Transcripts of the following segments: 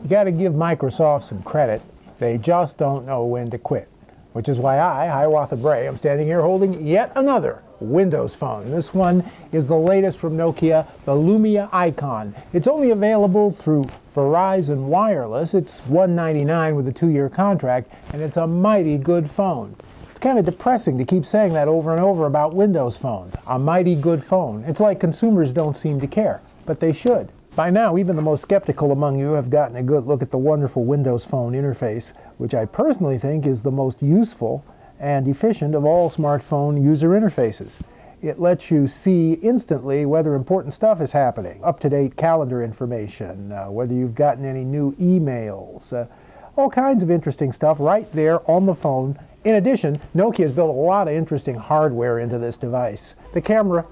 You got to give Microsoft some credit. They just don't know when to quit. Which is why I, Hiawatha Bray, am standing here holding yet another Windows phone. This one is the latest from Nokia, the Lumia Icon. It's only available through Verizon Wireless. It's $199 with a 2-year contract, and it's a mighty good phone. It's kind of depressing to keep saying that over and over about Windows phones. A mighty good phone. It's like consumers don't seem to care, but they should. By now, even the most skeptical among you have gotten a good look at the wonderful Windows Phone interface, which I personally think is the most useful and efficient of all smartphone user interfaces. It lets you see instantly whether important stuff is happening, up-to-date calendar information, whether you've gotten any new emails, all kinds of interesting stuff right there on the phone. In addition, Nokia has built a lot of interesting hardware into this device. The camera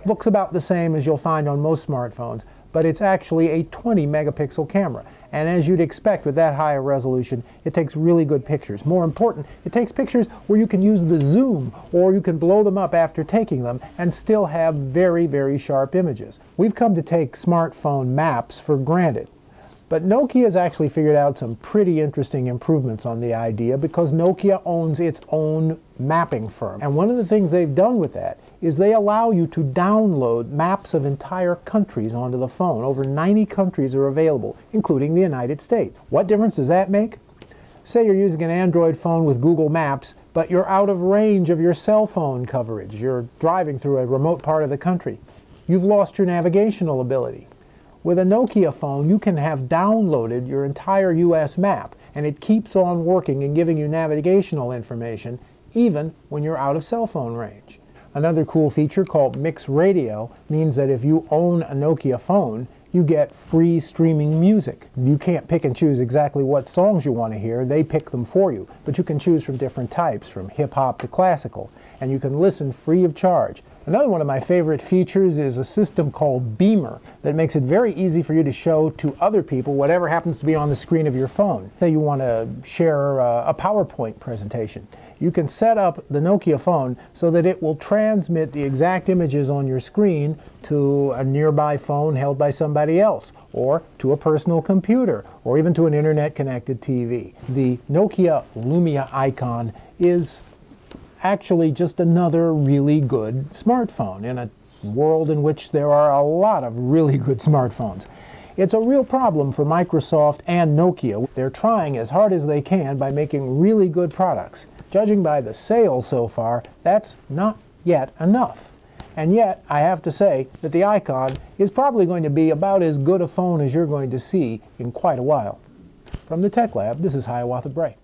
looks about the same as you'll find on most smartphones, but it's actually a 20 megapixel camera. And as you'd expect with that high a resolution, it takes really good pictures. More important, it takes pictures where you can use the zoom, or you can blow them up after taking them and still have very, very sharp images. We've come to take smartphone maps for granted. But Nokia has actually figured out some pretty interesting improvements on the idea, because Nokia owns its own mapping firm. And one of the things they've done with that is they allow you to download maps of entire countries onto the phone. Over 90 countries are available, including the United States. What difference does that make? Say you're using an Android phone with Google Maps, but you're out of range of your cell phone coverage. You're driving through a remote part of the country. You've lost your navigational ability. With a Nokia phone, you can have downloaded your entire US map, and it keeps on working and giving you navigational information even when you're out of cell phone range. Another cool feature called Mix Radio means that if you own a Nokia phone, you get free streaming music. You can't pick and choose exactly what songs you want to hear. They pick them for you. But you can choose from different types, from hip-hop to classical, and you can listen free of charge. Another one of my favorite features is a system called Beemer that makes it very easy for you to show to other people whatever happens to be on the screen of your phone. Say you want to share a PowerPoint presentation. You can set up the Nokia phone so that it will transmit the exact images on your screen to a nearby phone held by somebody else, or to a personal computer, or even to an internet-connected TV. The Nokia Lumia Icon is actually just another really good smartphone in a world in which there are a lot of really good smartphones. It's a real problem for Microsoft and Nokia. They're trying as hard as they can by making really good products. Judging by the sales so far, that's not yet enough. And yet, I have to say that the Icon is probably going to be about as good a phone as you're going to see in quite a while. From the Tech Lab, this is Hiawatha Bray.